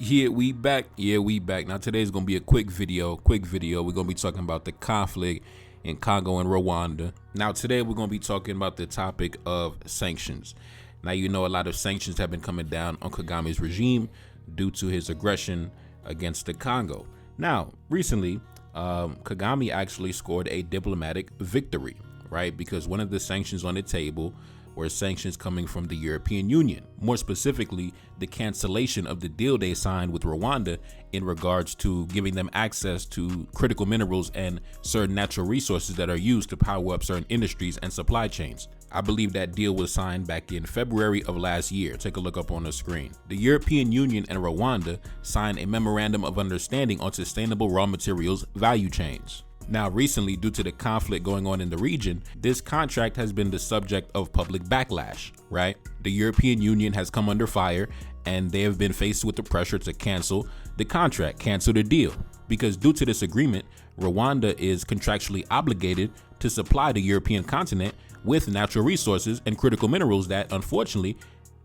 Yeah, we back. Now today's gonna be a quick video. We're gonna be talking about the conflict in Congo and Rwanda. Now today we're gonna be talking about the topic of sanctions. Now you know a lot of sanctions have been coming down on Kagame's regime due to his aggression against the Congo. Now recently, Kagame actually scored a diplomatic victory, right? Because one of the sanctions on the table were sanctions coming from the European Union, more specifically the cancellation of the deal they signed with Rwanda in regards to giving them access to critical minerals and certain natural resources that are used to power up certain industries and supply chains. I believe that deal was signed back in February of last year. Take a look up on the screen. The European Union and Rwanda signed a memorandum of understanding on sustainable raw materials value chains. Now, recently, due to the conflict going on in the region, this contract has been the subject of public backlash, right? The European Union has come under fire and they have been faced with the pressure to cancel the contract, cancel the deal. Because due to this agreement, Rwanda is contractually obligated to supply the European continent with natural resources and critical minerals that, unfortunately,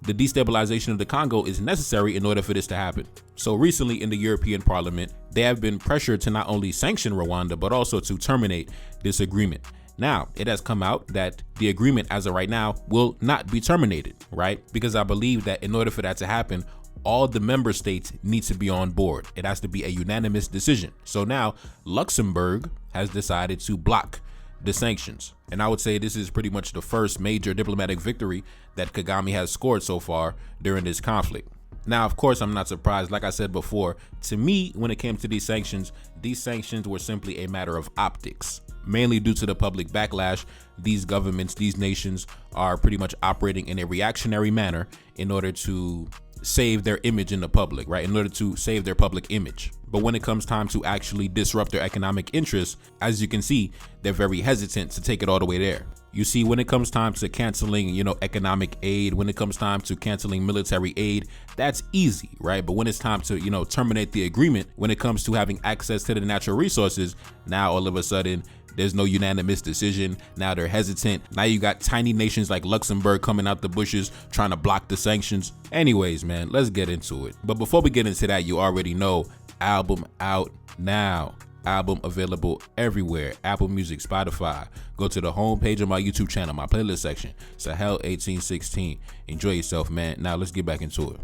the destabilization of the Congo is necessary in order for this to happen. So recently in the European Parliament, they have been pressured to not only sanction Rwanda, but also to terminate this agreement. Now, it has come out that the agreement as of right now will not be terminated, right? Because I believe that in order for that to happen, all the member states need to be on board. It has to be a unanimous decision. So now Luxembourg has decided to block the sanctions. And I would say this is pretty much the first major diplomatic victory that Kagame has scored so far during this conflict. Now, of course, I'm not surprised. Like I said before, to me, when it came to these sanctions were simply a matter of optics. Mainly due to the public backlash, these governments, these nations are pretty much operating in a reactionary manner in order to save their image in the public, right? In order to save their public image. But when it comes time to actually disrupt their economic interests, as you can see, they're very hesitant to take it all the way there. You see, when it comes time to canceling, economic aid, when it comes time to canceling military aid, that's easy, right? But when it's time to, terminate the agreement, when it comes to having access to the natural resources, now all of a sudden, there's no unanimous decision. Now they're hesitant. Now you got tiny nations like Luxembourg coming out the bushes trying to block the sanctions. Anyways, man, let's get into it. But before we get into that, you already know, album out now. Album available everywhere. Apple Music, Spotify. Go to the homepage of my YouTube channel, my playlist section, Sahel 1816. Enjoy yourself, man. Now let's get back into it.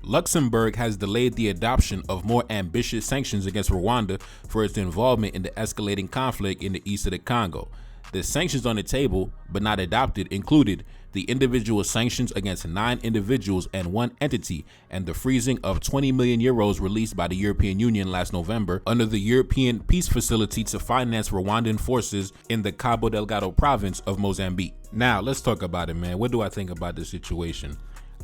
Luxembourg has delayed the adoption of more ambitious sanctions against Rwanda for its involvement in the escalating conflict in the east of the Congo. The sanctions on the table, but not adopted, included the individual sanctions against 9 individuals and 1 entity, and the freezing of 20 million euros released by the European Union last November under the European Peace Facility to finance Rwandan forces in the Cabo Delgado province of Mozambique. Now, let's talk about it, man. What do I think about this situation?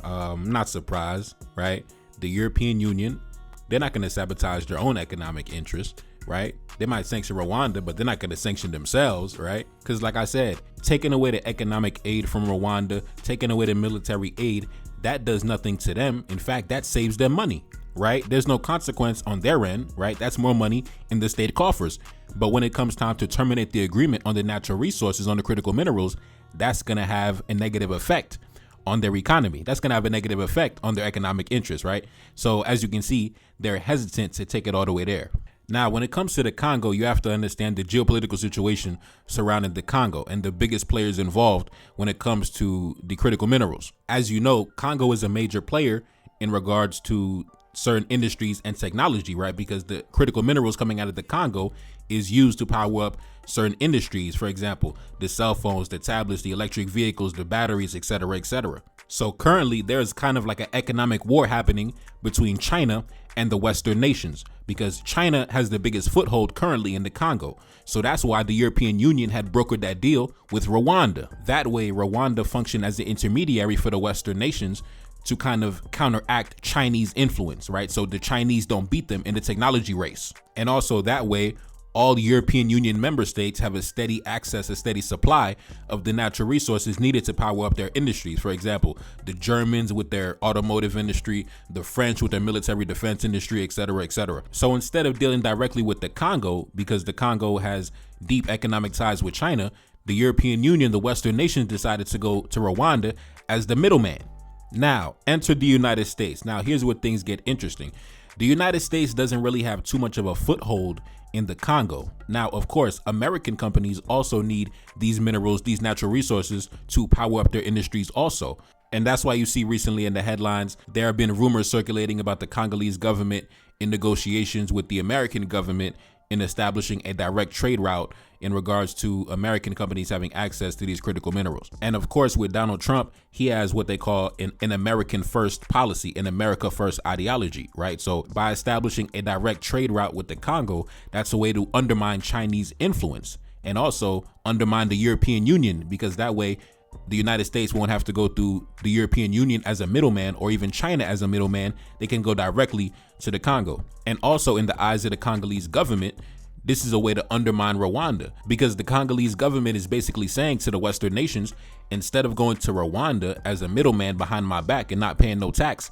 Not surprised, right? The European Union, they're not going to sabotage their own economic interests, right? They might sanction Rwanda, but they're not going to sanction themselves, right? Because like I said, taking away the economic aid from Rwanda, taking away the military aid, that does nothing to them. In fact, that saves them money, right? There's no consequence on their end, right? That's more money in the state coffers. But when it comes time to terminate the agreement on the natural resources, on the critical minerals, that's going to have a negative effect on their economy. That's going to have a negative effect on their economic interests, right? So as you can see, they're hesitant to take it all the way there. Now, when it comes to the Congo, you have to understand the geopolitical situation surrounding the Congo and the biggest players involved when it comes to the critical minerals. As you know, Congo is a major player in regards to certain industries and technology, right? Because the critical minerals coming out of the Congo is used to power up certain industries. For example, the cell phones, the tablets, the electric vehicles, the batteries, etc., etc. So currently there's kind of like an economic war happening between China and the Western nations, because China has the biggest foothold currently in the Congo. So that's why the European Union had brokered that deal with Rwanda. That way, Rwanda functioned as the intermediary for the Western nations to kind of counteract Chinese influence, right? So the Chinese don't beat them in the technology race. And also that way, all European Union member states have a steady access, a steady supply of the natural resources needed to power up their industries. For example, the Germans with their automotive industry, the French with their military defense industry, etc., etc. So instead of dealing directly with the Congo, because the Congo has deep economic ties with China, the European Union, the Western nations, decided to go to Rwanda as the middleman. Now, enter the United States. Now, here's where things get interesting. The United States doesn't really have too much of a foothold in the Congo. Now, of course, American companies also need these minerals, these natural resources to power up their industries also. And that's why you see recently in the headlines, there have been rumors circulating about the Congolese government in negotiations with the American government in establishing a direct trade route in regards to American companies having access to these critical minerals. And of course, with Donald Trump, he has what they call an American first policy, an America first ideology, right? So by establishing a direct trade route with the Congo, that's a way to undermine Chinese influence and also undermine the European Union, because that way the United States won't have to go through the European Union as a middleman or even China as a middleman. They can go directly to the Congo. And also in the eyes of the Congolese government, this is a way to undermine Rwanda, because the Congolese government is basically saying to the Western nations, instead of going to Rwanda as a middleman behind my back and not paying no tax,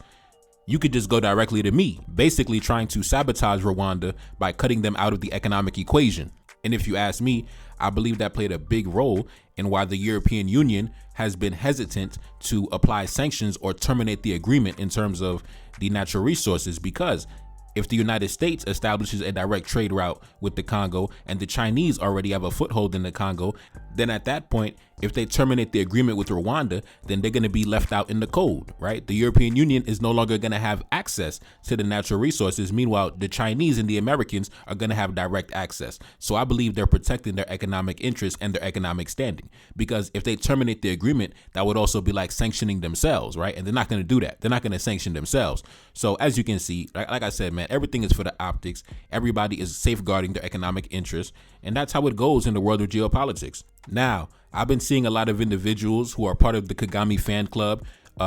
you could just go directly to me, basically trying to sabotage Rwanda by cutting them out of the economic equation. And if you ask me, I believe that played a big role in why the European Union has been hesitant to apply sanctions or terminate the agreement in terms of the natural resources, because if the United States establishes a direct trade route with the Congo and the Chinese already have a foothold in the Congo, then at that point, if they terminate the agreement with Rwanda, then they're going to be left out in the cold, right? The European Union is no longer going to have access to the natural resources. Meanwhile, the Chinese and the Americans are going to have direct access. So I believe they're protecting their economic interests and their economic standing, because if they terminate the agreement, that would also be like sanctioning themselves, right? And they're not going to do that. They're not going to sanction themselves. So as you can see, like I said, man, everything is for the optics. Everybody is safeguarding their economic interests. And that's how it goes in the world of geopolitics. Now, I've been seeing a lot of individuals who are part of the Kagame fan club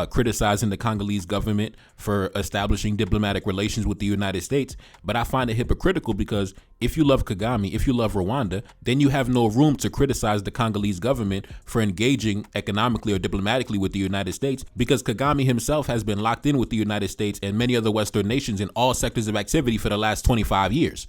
criticizing the Congolese government for establishing diplomatic relations with the United States. But I find it hypocritical, because if you love Kagame, if you love Rwanda, then you have no room to criticize the Congolese government for engaging economically or diplomatically with the United States, because Kagame himself has been locked in with the United States and many other Western nations in all sectors of activity for the last 25 years.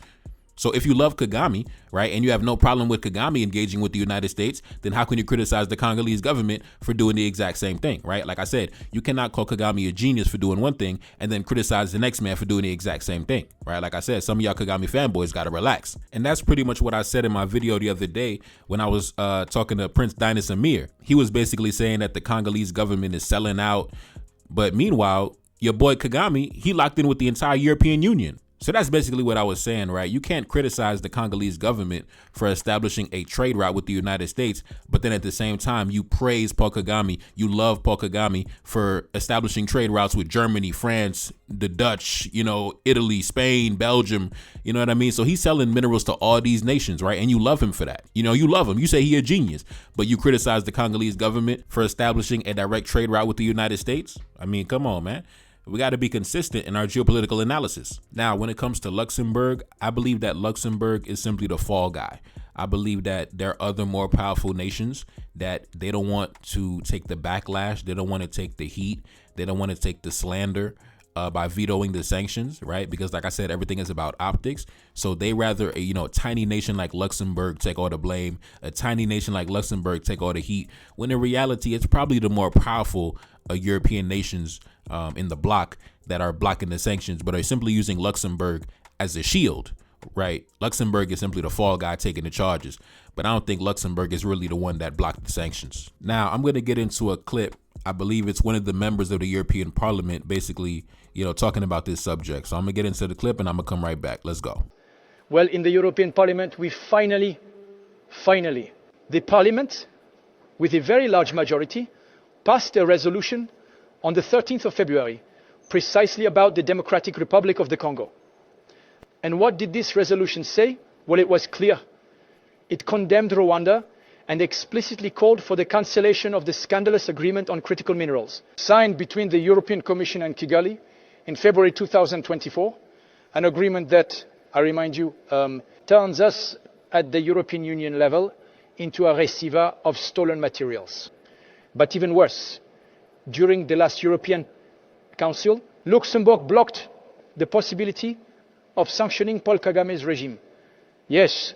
So if you love Kagame, right, and you have no problem with Kagame engaging with the United States, then how can you criticize the Congolese government for doing the exact same thing, right? Like I said, you cannot call Kagame a genius for doing one thing and then criticize the next man for doing the exact same thing, right? Like I said, some of y'all Kagame fanboys got to relax. And that's pretty much what I said in my video the other day when I was talking to Prince Dinas Amir. He was basically saying that the Congolese government is selling out. But meanwhile, your boy Kagame, he locked in with the entire European Union. So that's basically what I was saying, right? You can't criticize the Congolese government for establishing a trade route with the United States, but then at the same time, you praise Paul Kagame, you love Paul Kagame for establishing trade routes with Germany, France, the Dutch, Italy, Spain, Belgium, you know what I mean? So he's selling minerals to all these nations, right? And you love him for that. You love him. You say he a genius, but you criticize the Congolese government for establishing a direct trade route with the United States? I mean, come on, man. We got to be consistent in our geopolitical analysis. Now, when it comes to Luxembourg, I believe that Luxembourg is simply the fall guy. I believe that there are other more powerful nations that they don't want to take the backlash. They don't want to take the heat. They don't want to take the slander by vetoing the sanctions, right? Because like I said, everything is about optics. So they rather a tiny nation like Luxembourg take all the blame, a tiny nation like Luxembourg take all the heat, when in reality, it's probably the more powerful European nations in the bloc that are blocking the sanctions, but are simply using Luxembourg as a shield, right? Luxembourg is simply the fall guy taking the charges, but I don't think Luxembourg is really the one that blocked the sanctions. Now, I'm going to get into a clip. I believe it's one of the members of the European Parliament basically, talking about this subject. So I'm going to get into the clip and I'm going to come right back. Let's go. Well, in the European Parliament, we finally, the Parliament, with a very large majority, passed a resolution on the 13th of February, precisely about the Democratic Republic of the Congo. And what did this resolution say? Well, it was clear. It condemned Rwanda and explicitly called for the cancellation of the scandalous agreement on critical minerals, signed between the European Commission and Kigali in February 2024, an agreement that, I remind you, turns us at the European Union level into a receiver of stolen materials. But even worse, during the last European Council, Luxembourg blocked the possibility of sanctioning Paul Kagame's regime. Yes,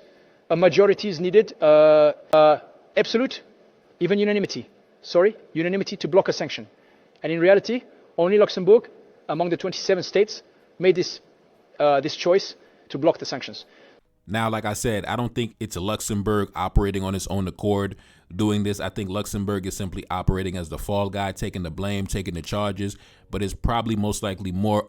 a majority is needed, absolute, even unanimity. Unanimity to block a sanction. And in reality, only Luxembourg, among the 27 states, made this choice to block the sanctions. Now, like I said, I don't think it's Luxembourg operating on its own accord doing this. I think Luxembourg is simply operating as the fall guy, taking the blame, taking the charges, but it's probably most likely more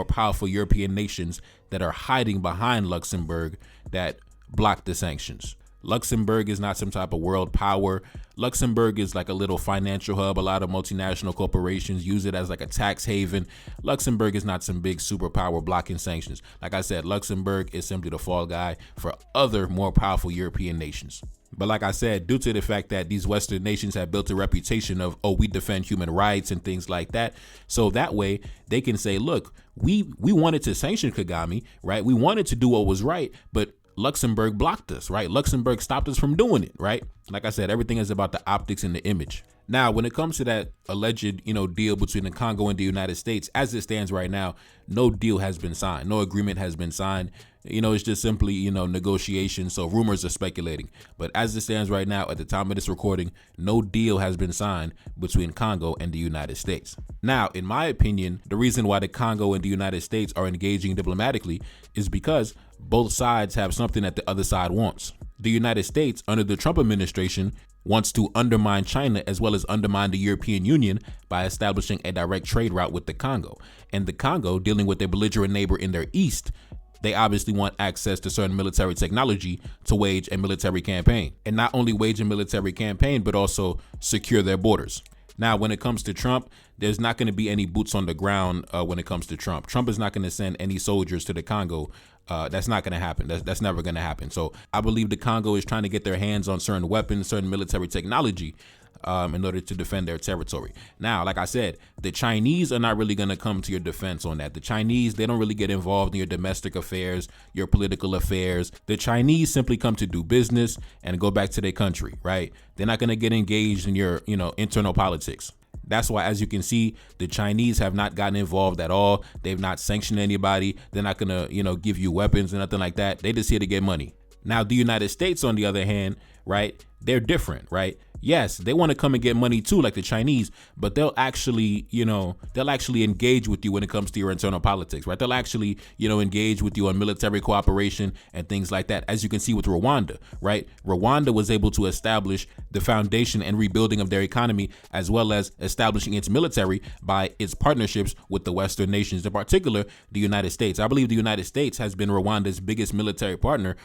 powerful European nations that are hiding behind Luxembourg that block the sanctions. Luxembourg is not some type of world power. Luxembourg is like a little financial hub. A lot of multinational corporations use it as like a tax haven. Luxembourg is not some big superpower blocking sanctions. Like I said, Luxembourg is simply the fall guy for other more powerful European nations. But like I said, due to the fact that these Western nations have built a reputation of, oh, we defend human rights and things like that. So that way they can say, look, we wanted to sanction Kagame, right? We wanted to do what was right, but Luxembourg blocked us, right? Luxembourg stopped us from doing it, right? Like I said, everything is about the optics and the image. Now, when it comes to that alleged, deal between the Congo and the United States, as it stands right now, no deal has been signed. No agreement has been signed. It's just simply, negotiations. So rumors are speculating. But as it stands right now, at the time of this recording, no deal has been signed between Congo and the United States. Now, in my opinion, the reason why the Congo and the United States are engaging diplomatically is because both sides have something that the other side wants. The United States, under the Trump administration, wants to undermine China as well as undermine the European Union by establishing a direct trade route with the Congo. And the Congo, dealing with a belligerent neighbor in their east, they obviously want access to certain military technology to wage a military campaign. And not only wage a military campaign, but also secure their borders. Now, when it comes to Trump, there's not going to be any boots on the ground when it comes to Trump. Trump is not going to send any soldiers to the Congo. That's not going to happen. That's never going to happen. So I believe the Congo is trying to get their hands on certain weapons, certain military technology in order to defend their territory. Now, like I said, the Chinese are not really going to come to your defense on that. The Chinese, they don't really get involved in your domestic affairs, your political affairs. The Chinese simply come to do business and go back to their country, right? They're not going to get engaged in your, internal politics. That's why, as you can see, the Chinese have not gotten involved at all. They've not sanctioned anybody. They're not going to, give you weapons and nothing like that. They just here to get money. Now, the United States, on the other hand, right, they're different, right? Yes, they want to come and get money too, like the Chinese, but they'll actually, they'll actually engage with you when it comes to your internal politics, right? They'll actually, engage with you on military cooperation and things like that. As you can see with Rwanda, right? Rwanda was able to establish the foundation and rebuilding of their economy, as well as establishing its military by its partnerships with the Western nations, in particular, the United States. I believe the United States has been Rwanda's biggest military partner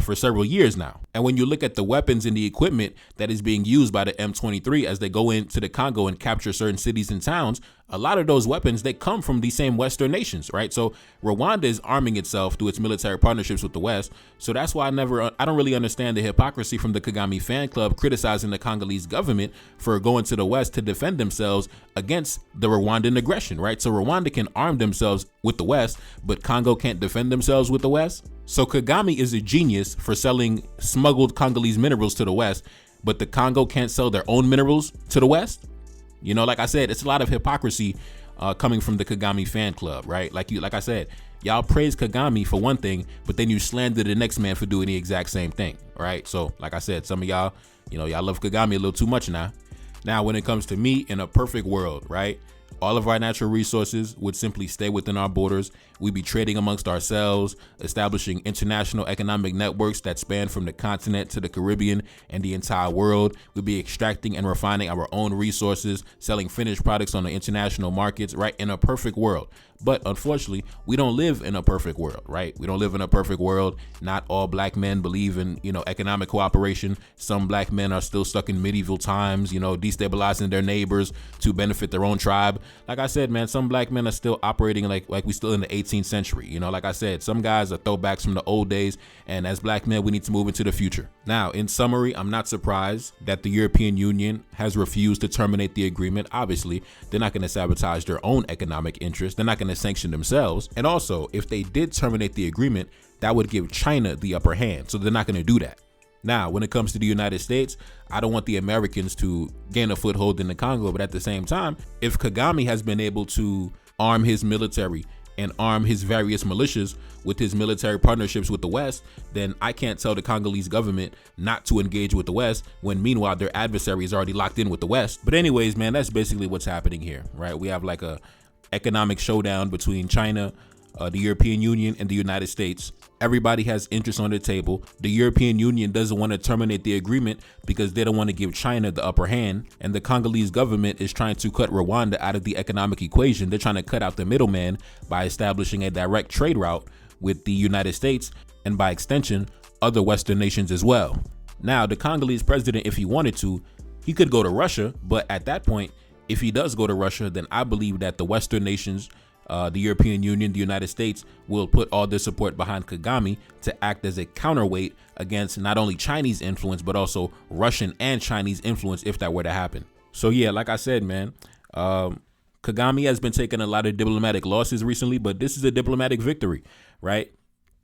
for several years now. And when you look at the weapons and the equipment that is being used by the M23 as they go into the Congo and capture certain cities and towns, a lot of those weapons, they come from these same Western nations, right? So Rwanda is arming itself through its military partnerships with the West. So that's why I don't really understand the hypocrisy from the Kagame fan club criticizing the Congolese government for going to the West to defend themselves against the Rwandan aggression, right? So Rwanda can arm themselves with the West, but Congo can't defend themselves with the West. So Kagame is a genius for selling smuggled Congolese minerals to the West, but the Congo can't sell their own minerals to the West. Like I said, it's a lot of hypocrisy coming from the Kagame fan club, right? Like I said, y'all praise Kagame for one thing, but then you slander the next man for doing the exact same thing, right? So like I said, some of y'all, y'all love Kagame a little too much now. Now, when it comes to me, in a perfect world, right? All of our natural resources would simply stay within our borders. We'd be trading amongst ourselves, establishing international economic networks that span from the continent to the Caribbean and the entire world. We'd be extracting and refining our own resources, selling finished products on the international markets, right? In a perfect world. But unfortunately, we don't live in a perfect world, right? We don't live in a perfect world. Not all black men believe in, economic cooperation. Some black men are still stuck in medieval times, destabilizing their neighbors to benefit their own tribe. Like I said, man, some black men are still operating like we still in the 18th century. Like I said, some guys are throwbacks from the old days. And as black men, we need to move into the future. Now, in summary, I'm not surprised that the European Union has refused to terminate the agreement. Obviously, they're not going to sabotage their own economic interests. They're not going to sanction themselves. And also, if they did terminate the agreement, that would give China the upper hand. So they're not going to do that. Now, when it comes to the United States, I don't want the Americans to gain a foothold in the Congo. But at the same time, if Kagame has been able to arm his military, and arm his various militias with his military partnerships with the West, then I can't tell the Congolese government not to engage with the West when meanwhile their adversary is already locked in with the West. But anyways, man, that's basically what's happening here, right? We have like a economic showdown between China, the European Union, and the United States. Everybody has interest on the table. The European Union doesn't want to terminate the agreement because they don't want to give China the upper hand. And the Congolese government is trying to cut Rwanda out of the economic equation. They're trying to cut out the middleman by establishing a direct trade route with the United States and by extension, other Western nations as well. Now, the Congolese president, if he wanted to, he could go to Russia. But at that point, if he does go to Russia, then I believe that the Western nations, the European Union, the United States will put all their support behind Kagame to act as a counterweight against not only Chinese influence, but also Russian and Chinese influence if that were to happen. So yeah, like I said, man, Kagame has been taking a lot of diplomatic losses recently, but this is a diplomatic victory, right?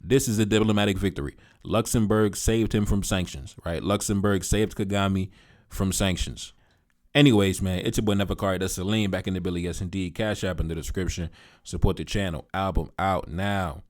This is a diplomatic victory. Luxembourg saved him from sanctions, right? Luxembourg saved Kagame from sanctions. Anyways, man, it's your boy Neferkari. That's Celine back in the Billy. Yes, indeed. Cash App in the description. Support the channel. Album out now.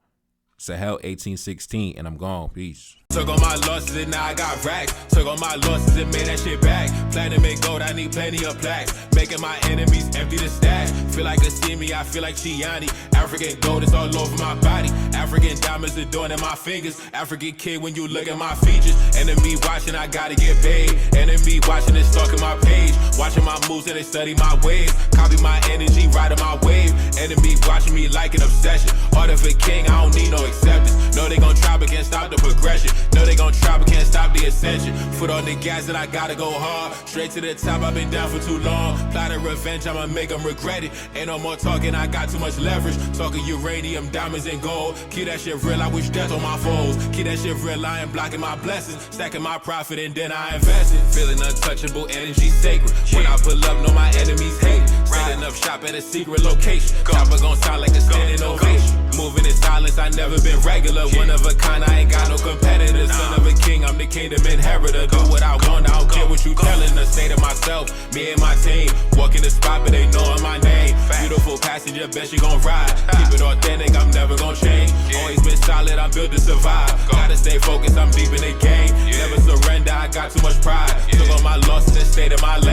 Sahel 1816, and I'm gone. Peace. Took on my losses and now I got racks. Took on my losses and made that shit back. Plan to make gold, I need plenty of plaques. Making my enemies empty the stash. Feel like a see me, I feel like Chiani. African gold is all over my body. African diamonds adorning my fingers. African kid when you look at my features. Enemy watching, I gotta get paid. Enemy watching and stalking my page. Watching my moves and they study my waves. Copy my energy, riding my wave. Enemy watching me like an obsession. Heart of a king, I don't need no acceptance. No, they gon' try but can't stop the progression. No, they gon' try but can't stop the ascension. Foot on the gas and I gotta go hard. Straight to the top, I've been down for too long. Plotting revenge, I'ma make them regret it. Ain't no more talking, I got too much leverage. Talking uranium, diamonds and gold. Keep that shit real, I wish death on my foes. Keep that shit real, I ain't blocking my blessings. Stacking my profit and then I invest it. Feeling untouchable, energy sacred. When I pull up, know my enemies hate. Setting up shop at a secret location. Chopper gon' sound like a standing ovation. Moving in silence, I never been regular. One of a kind, I ain't got no competitors. Son of a king, I'm the kingdom inheritor. Do what I want, I don't care what you telling us. State of myself, me and my team. Walk in the spot, but they knowin' my name. Beautiful passenger, bet she gon' ride. Keep it authentic, I'm never gon' change. Always been solid, I'm built to survive. Gotta stay focused, I'm deep in the game. Never surrender, I got too much pride. Took on my losses and stayed in my life.